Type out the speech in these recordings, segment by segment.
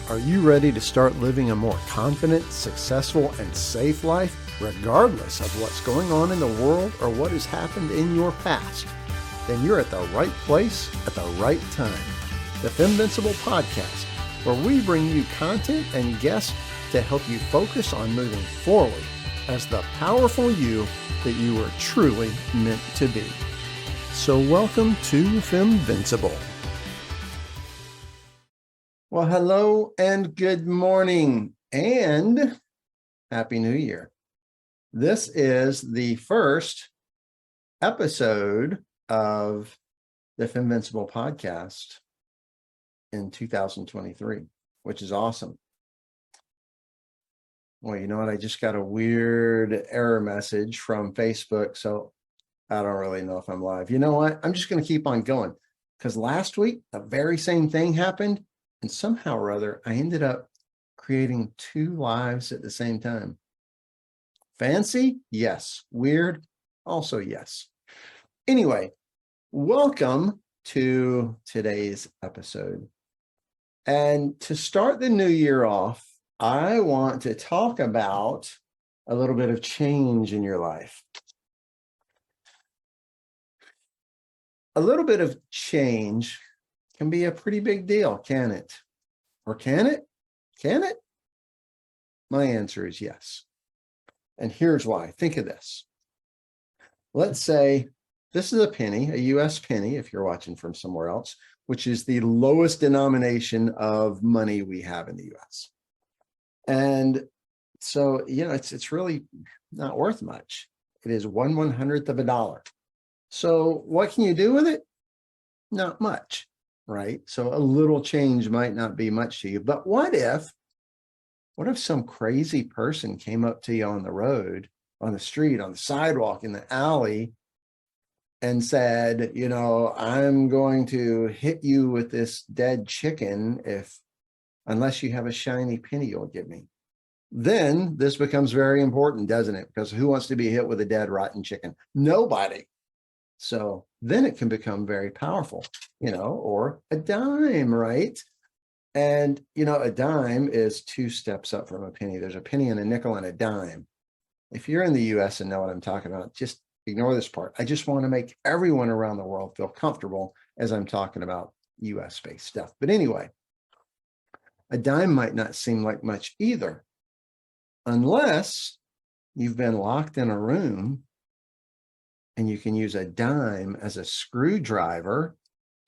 Are you ready to start living a more confident, successful, and safe life, regardless of what's going on in the world or what has happened in your past? Then you're at the right place at the right time. The FemVincible podcast, where we bring you content and guests to help you focus on moving forward as the powerful you that you were truly meant to be. So welcome to FemVincible. Well, hello and good morning and Happy New Year. This is the first episode of the FemVincible podcast in 2023, which is awesome. Well, you know what? I just got a weird error message from Facebook, so I don't really know if I'm live. You know what? I'm just going to keep on going because last week, the very same thing happened. And somehow or other, I ended up creating two lives at the same time. Fancy? Yes. Weird? Also yes. Anyway, welcome to today's episode. And to start the new year off, I want to talk about a little bit of change in your life. A little bit of change can be a pretty big deal, can it? Or can it? Can it? My answer is yes. And here's why. Think of this. Let's say this is a penny, a US penny, if you're watching from somewhere else, which is the lowest denomination of money we have in the US. And so, it's really not worth much. It is 1/100th of a dollar. So what can you do with it? Not much. Right? So a little change might not be much to you, but what if some crazy person came up to you on the road, on the street, on the sidewalk, in the alley and said, I'm going to hit you with this dead chicken unless you have a shiny penny you'll give me. Then this becomes very important, doesn't it? Because who wants to be hit with a dead, rotten chicken? Nobody. So then it can become very powerful, or a dime, right? And, a dime is two steps up from a penny. There's a penny and a nickel and a dime. If you're in the US and know what I'm talking about, just ignore this part. I just want to make everyone around the world feel comfortable as I'm talking about US-based stuff. But anyway, a dime might not seem like much either, unless you've been locked in a room and you can use a dime as a screwdriver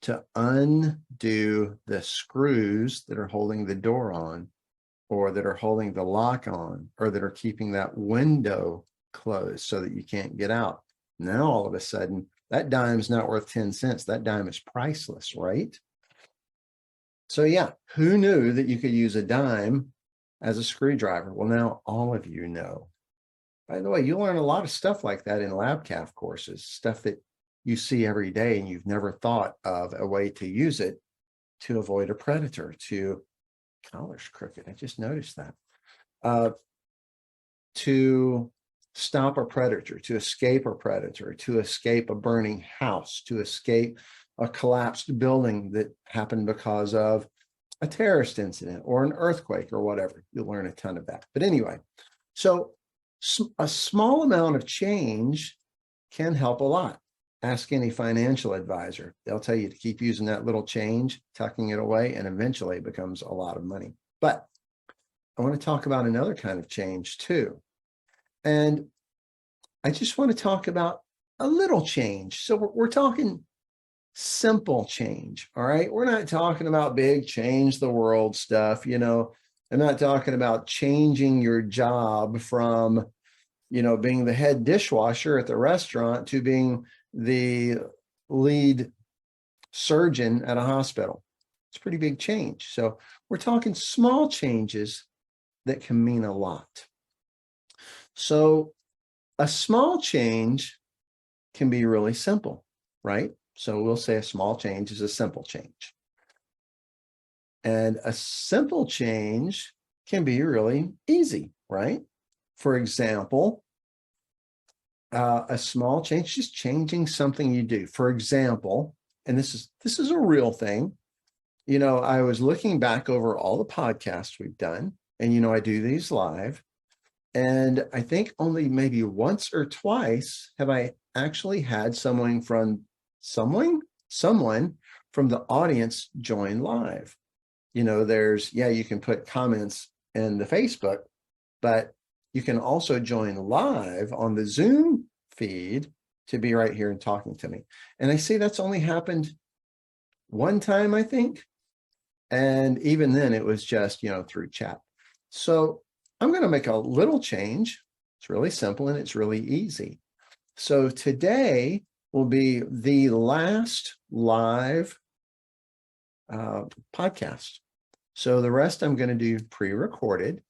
to undo the screws that are holding the door on, or that are holding the lock on, or that are keeping that window closed so that you can't get out. Now, all of a sudden, that dime's not worth 10 cents. That dime is priceless, right? So yeah, who knew that you could use a dime as a screwdriver? Well, now all of you know. By the way, you learn a lot of stuff like that in LabCAF courses, stuff that you see every day and you've never thought of a way to use it to avoid a predator, collar's crooked. I just noticed that. To stop a predator, to escape a predator, to escape a burning house, to escape a collapsed building that happened because of a terrorist incident or an earthquake or whatever. You'll learn a ton of that. But anyway, so a small amount of change can help a lot. Ask any financial advisor. They'll tell you to keep using that little change, tucking it away, and eventually it becomes a lot of money. But I want to talk about another kind of change too. And I just want to talk about a little change. So we're talking simple change, all right? We're not talking about big change the world stuff, I'm not talking about changing your job from, being the head dishwasher at the restaurant to being the lead surgeon at a hospital. It's a pretty big change. So we're talking small changes that can mean a lot. So a small change can be really simple, right? So we'll say a small change is a simple change. And a simple change can be really easy, right? For example, a small change, just changing something you do. For example, and this is a real thing. I was looking back over all the podcasts we've done, and, I do these live. And I think only maybe once or twice have I actually had someone from the audience join live. You can put comments in the Facebook, but you can also join live on the Zoom feed to be right here and talking to me. And I see that's only happened one time, I think. And even then it was just, through chat. So I'm going to make a little change. It's really simple and it's really easy. So today will be the last live podcast. So the rest I'm going to do pre-recorded.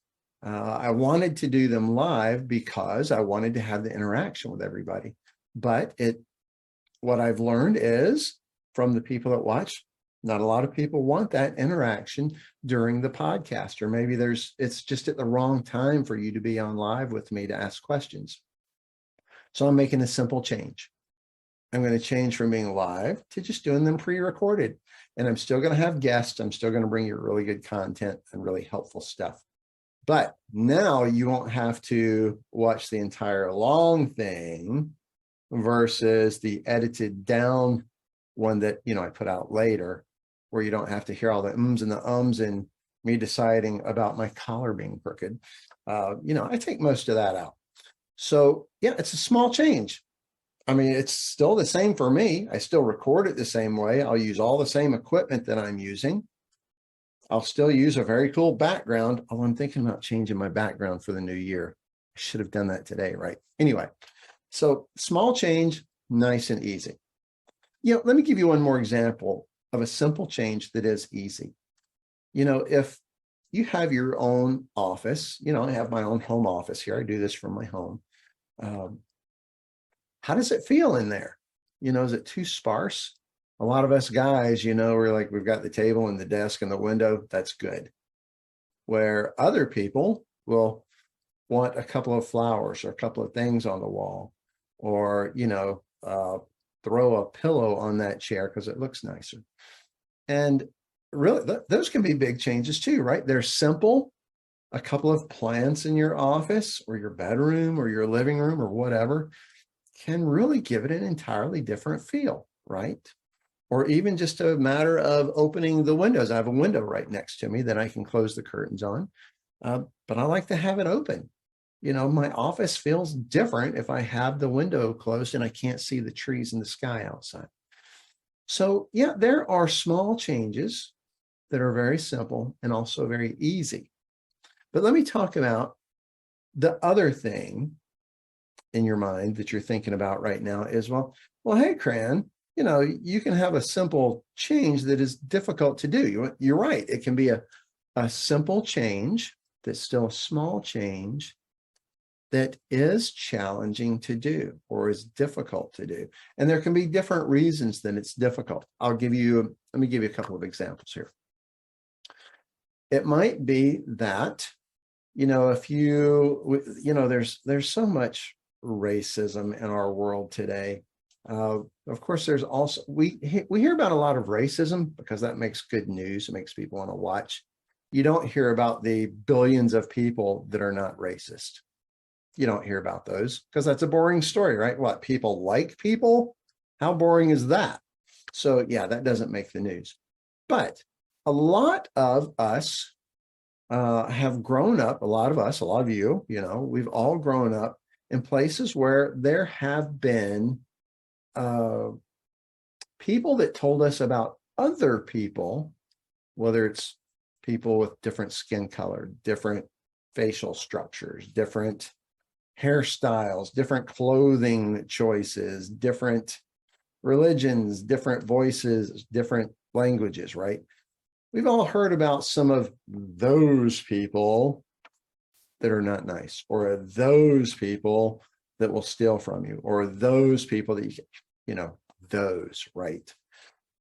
I wanted to do them live because I wanted to have the interaction with everybody. But what I've learned is from the people that watch, not a lot of people want that interaction during the podcast, or maybe it's just at the wrong time for you to be on live with me to ask questions. So I'm making a simple change. I'm going to change from being live to just doing them pre-recorded. And I'm still going to have guests. I'm still going to bring you really good content and really helpful stuff. But now you won't have to watch the entire long thing versus the edited down one that, I put out later, where you don't have to hear all the ums and the ums and me deciding about my collar being crooked. I take most of that out. So yeah, it's a small change. I mean, it's still the same for me. I still record it the same way. I'll use all the same equipment that I'm using. I'll still use a very cool background. Oh, I'm thinking about changing my background for the new year. I should have done that today, right? Anyway, so small change, nice and easy. Let me give you one more example of a simple change that is easy. If you have your own office, I have my own home office here. I do this from my home. How does it feel in there? Is it too sparse? A lot of us guys, we're like, we've got the table and the desk and the window. That's good. Where other people will want a couple of flowers or a couple of things on the wall, or, throw a pillow on that chair because it looks nicer. And really, those can be big changes too, right? They're simple. A couple of plants in your office or your bedroom or your living room or whatever can really give it an entirely different feel, right? Or even just a matter of opening the windows. I have a window right next to me that I can close the curtains on, but I like to have it open. My office feels different if I have the window closed and I can't see the trees and the sky outside. So yeah, there are small changes that are very simple and also very easy. But let me talk about the other thing in your mind that you're thinking about right now is, well, hey, Cran, you can have a simple change that is difficult to do. You're right. It can be a simple change that's still a small change that is challenging to do or is difficult to do. And there can be different reasons that it's difficult. Let me give you a couple of examples here. It might be that, if there's so much racism in our world today. Of course, there's also, we hear about a lot of racism because that makes good news. It makes people want to watch. You don't hear about the billions of people that are not racist. You don't hear about those because that's a boring story, right? What, people like people? How boring is that? So yeah, that doesn't make the news. But a lot of us have grown up, a lot of you, we've all grown up in places where there have been people that told us about other people, whether it's people with different skin color, different facial structures, different hairstyles, different clothing choices, different religions, different voices, different languages, right? We've all heard about some of those people that are not nice, or those people that will steal from you, or those people that those, right?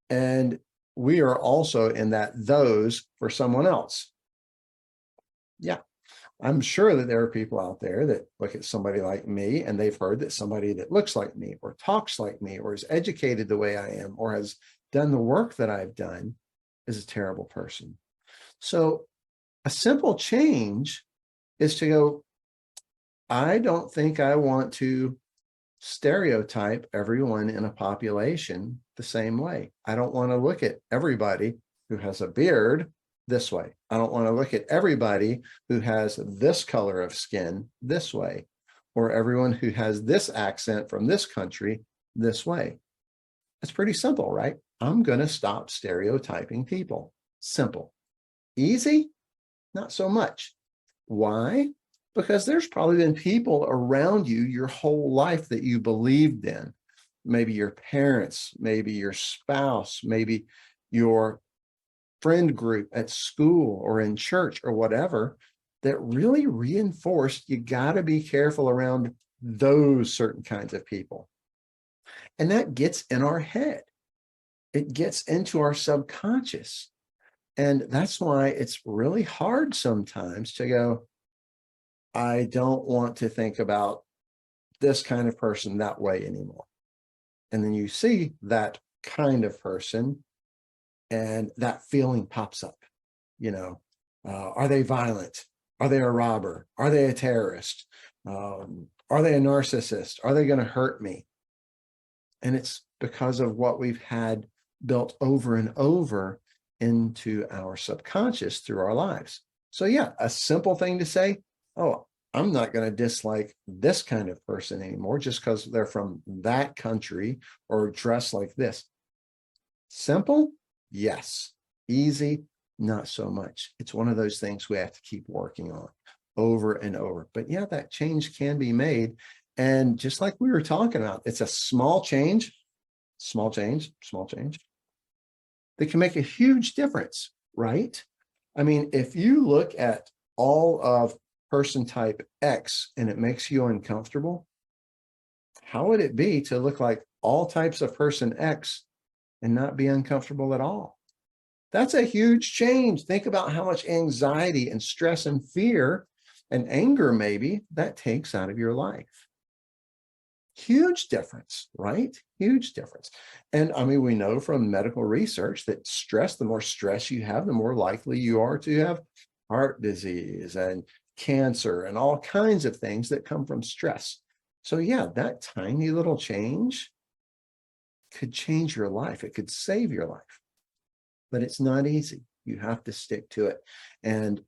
And we are also in those for someone else. Yeah. I'm sure that there are people out there that look at somebody like me and they've heard that somebody that looks like me or talks like me or is educated the way I am or has done the work that I've done is a terrible person. So a simple change is to go, I don't think I want to stereotype everyone in a population the same way. I don't want to look at everybody who has a beard this way. I don't want to look at everybody who has this color of skin this way, or everyone who has this accent from this country this way. It's pretty simple, right? I'm going to stop stereotyping people. Simple. Easy? Not so much. Why? Because there's probably been people around you your whole life that you believed in. Maybe your parents, maybe your spouse, maybe your friend group at school or in church or whatever, that really reinforced you got to be careful around those certain kinds of people. And that gets in our head. It gets into our subconscious. And that's why it's really hard sometimes to go, I don't want to think about this kind of person that way anymore. And then you see that kind of person and that feeling pops up, are they violent? Are they a robber? Are they a terrorist? Are they a narcissist? Are they going to hurt me? And it's because of what we've had built over and over into our subconscious through our lives. So yeah, a simple thing to say, oh, I'm not going to dislike this kind of person anymore just because they're from that country or dress like this. Simple? Yes. Easy? Not so much. It's one of those things we have to keep working on over and over. But yeah, that change can be made. And just like we were talking about, it's a small change that can make a huge difference, right? I mean, if you look at all of person type X and it makes you uncomfortable, how would it be to look like all types of person X and not be uncomfortable at all? That's a huge change. Think about how much anxiety and stress and fear and anger maybe that takes out of your life. Huge difference, right? Huge difference. And I mean, we know from medical research that stress, the more stress you have, the more likely you are to have heart disease and cancer and all kinds of things that come from stress. So yeah, that tiny little change could change your life. It could save your life, but it's not easy. You have to stick to it. And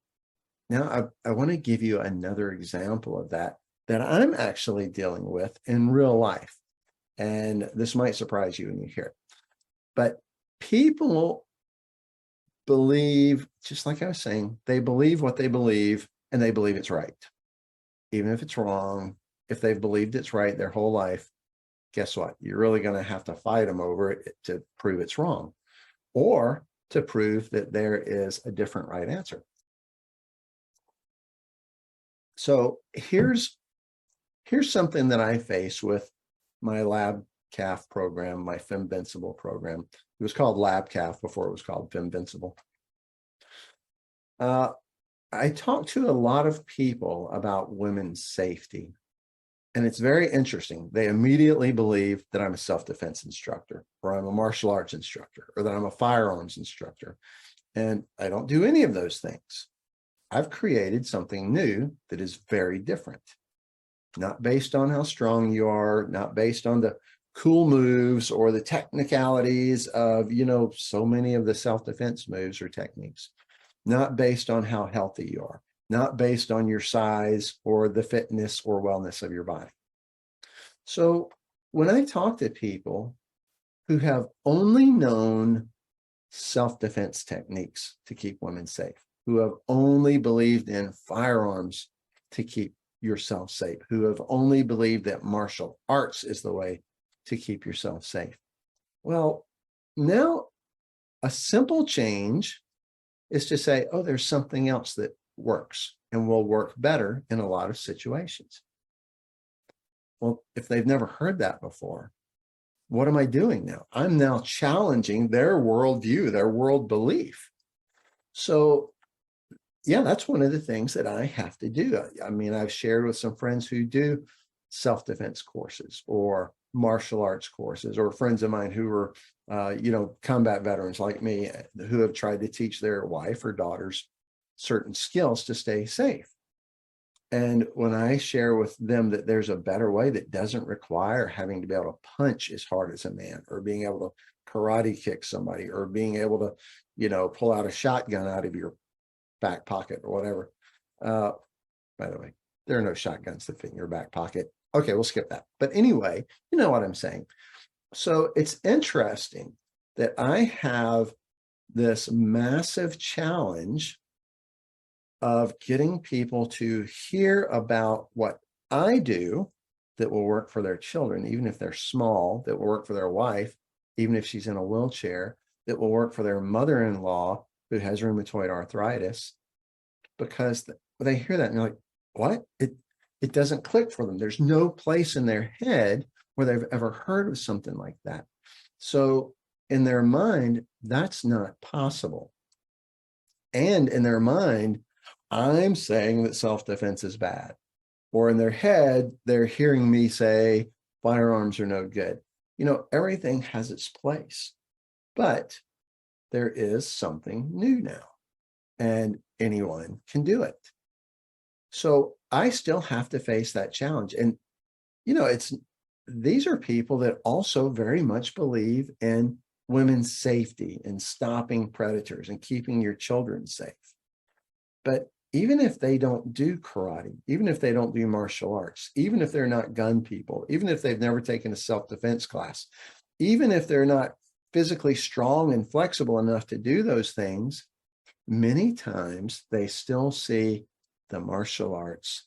now I want to give you another example of that I'm actually dealing with in real life. And this might surprise you when you hear it. But people believe, just like I was saying, they believe what they believe and they believe it's right. Even if it's wrong, if they've believed it's right their whole life, guess what? You're really going to have to fight them over it to prove it's wrong or to prove that there is a different right answer. So here's something that I face with my LabCAF program, my FemVincible program. It was called LabCAF before it was called FemVincible. I talk to a lot of people about women's safety, and it's very interesting. They immediately believe that I'm a self-defense instructor, or I'm a martial arts instructor, or that I'm a firearms instructor. And I don't do any of those things. I've created something new that is very different. Not based on how strong you are, not based on the cool moves or the technicalities of, so many of the self-defense moves or techniques, not based on how healthy you are, not based on your size or the fitness or wellness of your body. So when I talk to people who have only known self-defense techniques to keep women safe, who have only believed in firearms to keep yourself safe, who have only believed that martial arts is the way to keep yourself safe. Well, now a simple change is to say, oh, there's something else that works and will work better in a lot of situations. Well, if they've never heard that before, what am I doing now? I'm now challenging their worldview, their world belief. So yeah, that's one of the things that I have to do. I mean, I've shared with some friends who do self-defense courses or martial arts courses, or friends of mine who are combat veterans like me who have tried to teach their wife or daughters certain skills to stay safe. And when I share with them that there's a better way that doesn't require having to be able to punch as hard as a man, or being able to karate kick somebody, or being able to, pull out a shotgun out of your back pocket or whatever. By the way, there are no shotguns that fit in your back pocket. Okay, we'll skip that. But anyway, you know what I'm saying. So it's interesting that I have this massive challenge of getting people to hear about what I do that will work for their children, even if they're small, that will work for their wife, even if she's in a wheelchair, that will work for their mother-in-law who has rheumatoid arthritis, because they hear that and they're like, what? It doesn't click for them. There's no place in their head where they've ever heard of something like that. So in their mind, that's not possible. And in their mind, I'm saying that self-defense is bad. Or in their head, they're hearing me say firearms are no good. Everything has its place, but there is something new now, and anyone can do it. So I still have to face that challenge. And, these are people that also very much believe in women's safety and stopping predators and keeping your children safe. But even if they don't do karate, even if they don't do martial arts, even if they're not gun people, even if they've never taken a self-defense class, even if they're not physically strong and flexible enough to do those things, many times they still see the martial arts,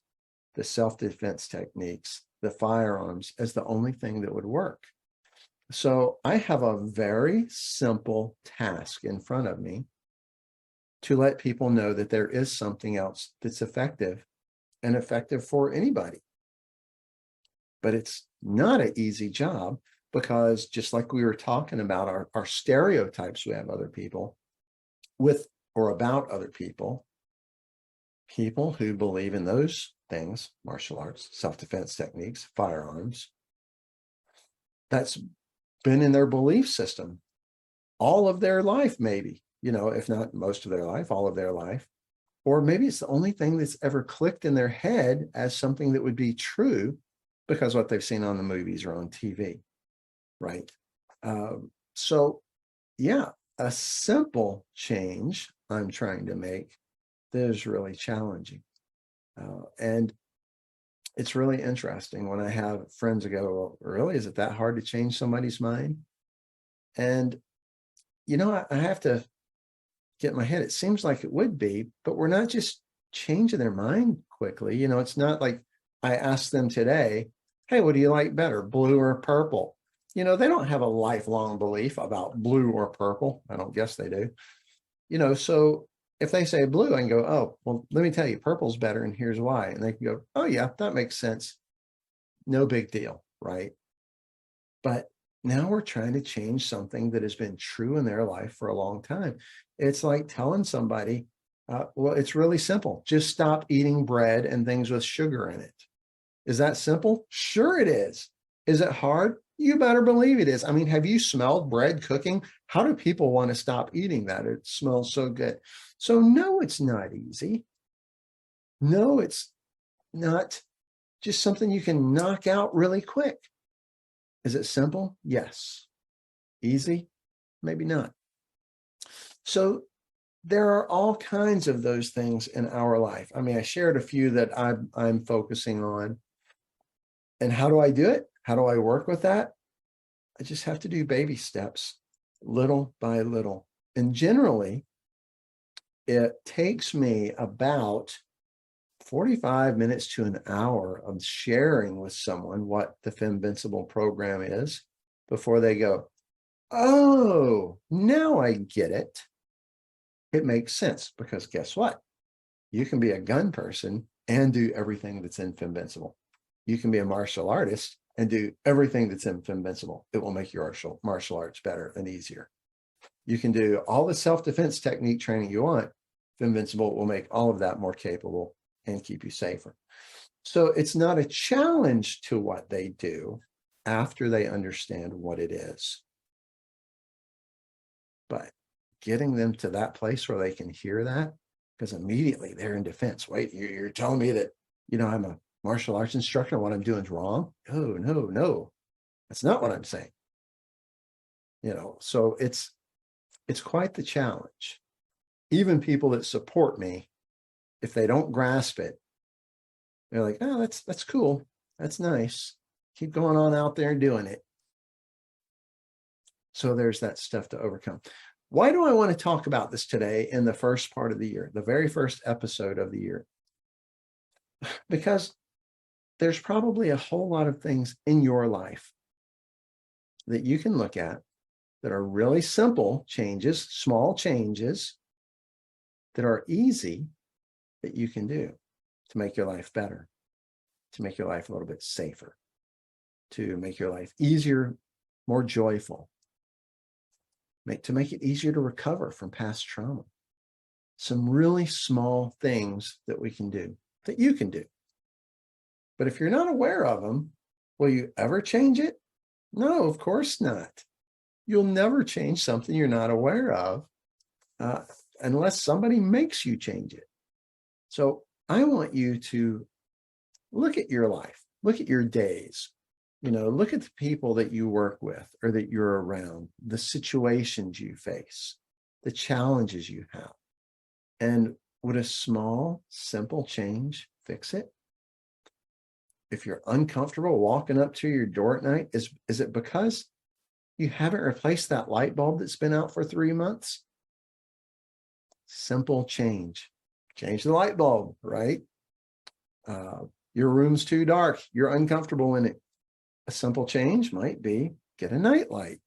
the self-defense techniques, the firearms as the only thing that would work. So I have a very simple task in front of me to let people know that there is something else that's effective, and effective for anybody. But it's not an easy job, because just like we were talking about our stereotypes we have other people with or about other people who believe in those things, martial arts, self-defense techniques, firearms, that's been in their belief system all of their life, maybe, if not most of their life, all of their life. Or maybe it's the only thing that's ever clicked in their head as something that would be true because what they've seen on the movies or on TV, right? So yeah, a simple change I'm trying to make that is really challenging. And it's really interesting when I have friends go, well, really, is it that hard to change somebody's mind? And, I have to get in my head. It seems like it would be, but we're not just changing their mind quickly. It's not like I asked them today, hey, what do you like better, blue or purple? They don't have a lifelong belief about blue or purple. I don't guess they do. So if they say blue, I can go, oh, well, let me tell you, purple's better, and here's why. And they can go, oh yeah, that makes sense. No big deal, right? But now we're trying to change something that has been true in their life for a long time. It's like telling somebody, well, it's really simple. Just stop eating bread and things with sugar in it. Is that simple? Sure it is. Is it hard? You better believe it is. I mean, have you smelled bread cooking? How do people want to stop eating that? It smells so good. So no, it's not easy. No, it's not just something you can knock out really quick. Is it simple? Yes. Easy? Maybe not. So there are all kinds of those things in our life. I mean, I shared a few that I'm focusing on. And how do I do it? How do I work with that? I just have to do baby steps, little by little. And generally, it takes me about 45 minutes to an hour of sharing with someone what the FemVincible program is before they go, oh, now I get it. It makes sense, because guess what? You can be a gun person and do everything that's in FemVincible. You can be a martial artist and do everything that's in FemVincible. It will make your martial arts better and easier. You can do all the self-defense technique training you want. FemVincible will make all of that more capable and keep you safer. So it's not a challenge to what they do after they understand what it is. but getting them to that place where they can hear that, because immediately they're in defense. Wait, you're telling me that, I'm a martial arts instructor and what I'm doing is wrong? Oh, no, that's not what I'm saying. So it's quite the challenge. Even people that support me, if they don't grasp it, they're like, oh, that's cool. That's nice. Keep going on out there and doing it. So there's that stuff to overcome. Why do I want to talk about this today in the first part of the year, the very first episode of the year? Because there's probably a whole lot of things in your life that you can look at that are really simple changes, small changes that are easy that you can do to make your life better, to make your life a little bit safer, to make your life easier, more joyful, to make it easier to recover from past trauma. Some really small things that we can do, that you can do. But if you're not aware of them, will you ever change it? No, of course not. You'll never change something you're not aware of unless somebody makes you change it. So I want you to look at your life, look at your days, look at the people that you work with or that you're around, the situations you face, the challenges you have. And would a small, simple change fix it? If you're uncomfortable walking up to your door at night, is it because you haven't replaced that light bulb that's been out for 3 months? Simple change. Change the light bulb, right? Your room's too dark. You're uncomfortable in it. A simple change might be get a night light.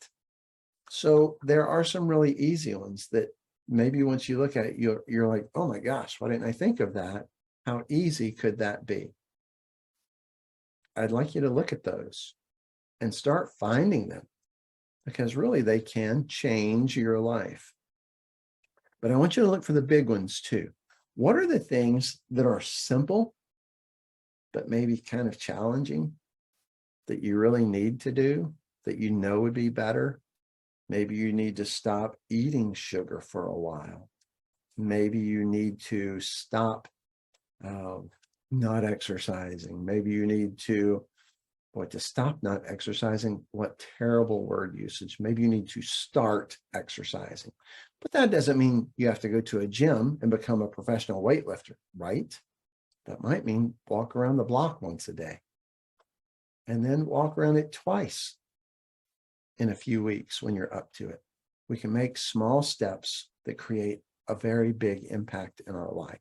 So there are some really easy ones that maybe once you look at it, you're like, oh my gosh, why didn't I think of that? How easy could that be? I'd like you to look at those and start finding them, because really they can change your life. But I want you to look for the big ones too. What are the things that are simple, but maybe kind of challenging that you really need to do, that would be better? Maybe you need to stop eating sugar for a while. Maybe you need to stop not exercising. Maybe you need to stop not exercising. What terrible word usage. Maybe you need to start exercising. But that doesn't mean you have to go to a gym and become a professional weightlifter, right? That might mean walk around the block once a day and then walk around it twice in a few weeks when you're up to it. We can make small steps that create a very big impact in our life.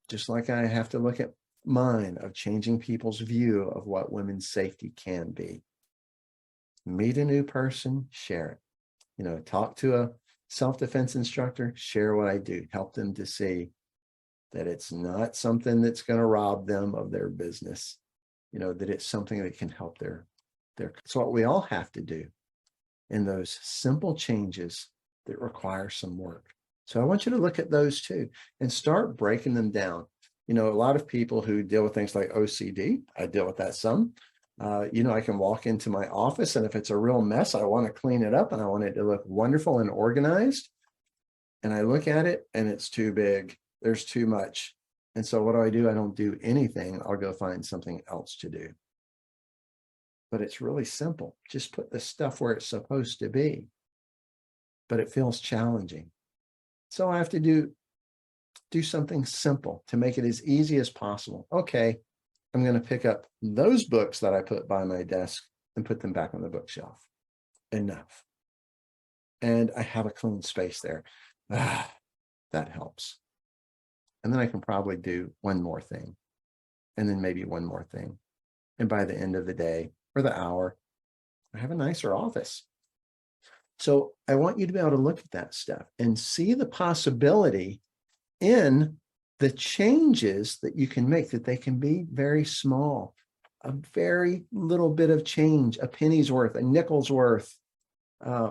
Just like I have to look at mine of changing people's view of what women's safety can be. Meet a new person, share it. Talk to a self-defense instructor, share what I do, help them to see that it's not something that's going to rob them of their business, that it's something that can help their. It's what we all have to do in those simple changes that require some work. So I want you to look at those too and start breaking them down. A lot of people who deal with things like OCD, I deal with that some. I can walk into my office, and if it's a real mess, I want to clean it up and I want it to look wonderful and organized. And I look at it and it's too big. There's too much. And so what do? I don't do anything. I'll go find something else to do. But it's really simple. Just put the stuff where it's supposed to be. But it feels challenging. So I have to do something simple to make it as easy as possible. Okay, I'm going to pick up those books that I put by my desk and put them back on the bookshelf. Enough. And I have a clean space there. That helps. And then I can probably do one more thing, and then maybe one more thing. And by the end of the day or the hour, I have a nicer office. So I want you to be able to look at that stuff and see the possibility in the changes that you can make, that they can be very small, a very little bit of change, a penny's worth, a nickel's worth. I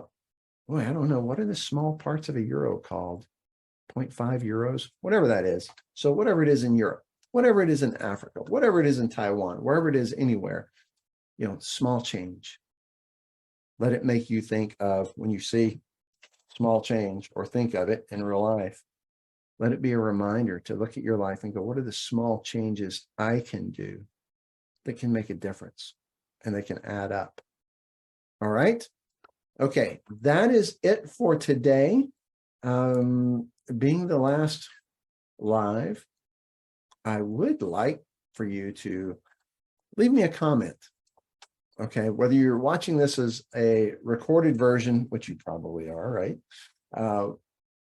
don't know. What are the small parts of a euro called? 0.5 euros, whatever that is. So whatever it is in Europe, whatever it is in Africa, whatever it is in Taiwan, wherever it is anywhere, small change. Let it make you think of when you see small change or think of it in real life, let it be a reminder to look at your life and go, what are the small changes I can do that can make a difference and they can add up? All right. Okay. That is it for today. Being the last live, I would like for you to leave me a comment. Okay. Whether you're watching this as a recorded version, which you probably are, right?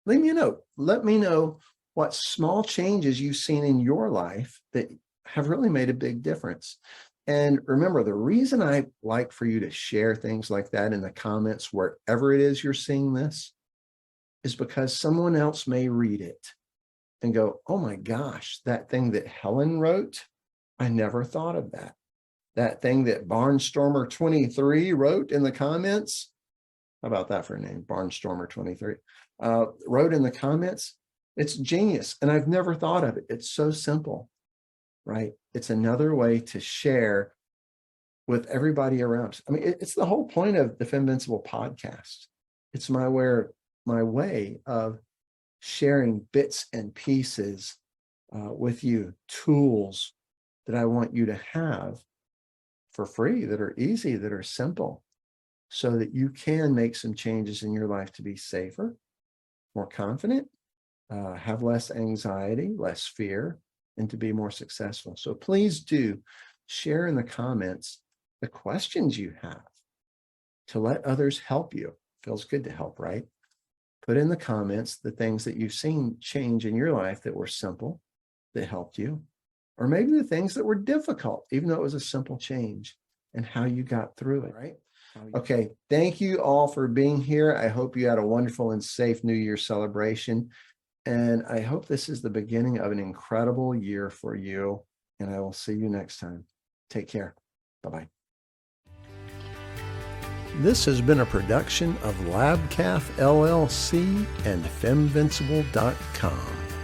Leave me a note. Let me know what small changes you've seen in your life that have really made a big difference. And remember, the reason I like for you to share things like that in the comments, wherever it is you're seeing this, is because someone else may read it and go, oh my gosh, that thing that Helen wrote, I never thought of that. That thing that Barnstormer23 wrote in the comments, how about that for a name, Barnstormer23, wrote in the comments, it's genius. And I've never thought of it. It's so simple, right? It's another way to share with everybody around. I mean, it's the whole point of the FemVincible podcast. It's my way of sharing bits and pieces with you, tools that I want you to have for free, that are easy, that are simple, so that you can make some changes in your life to be safer, more confident, have less anxiety, less fear, and to be more successful. So please do share in the comments the questions you have to let others help you. Feels good to help, right? Put in the comments the things that you've seen change in your life that were simple, that helped you, or maybe the things that were difficult, even though it was a simple change, and how you got through it, right? Okay, thank you all for being here. I hope you had a wonderful and safe New Year celebration. And I hope this is the beginning of an incredible year for you. And I will see you next time. Take care. Bye-bye. This has been a production of LabCalf LLC and FemVincible.com.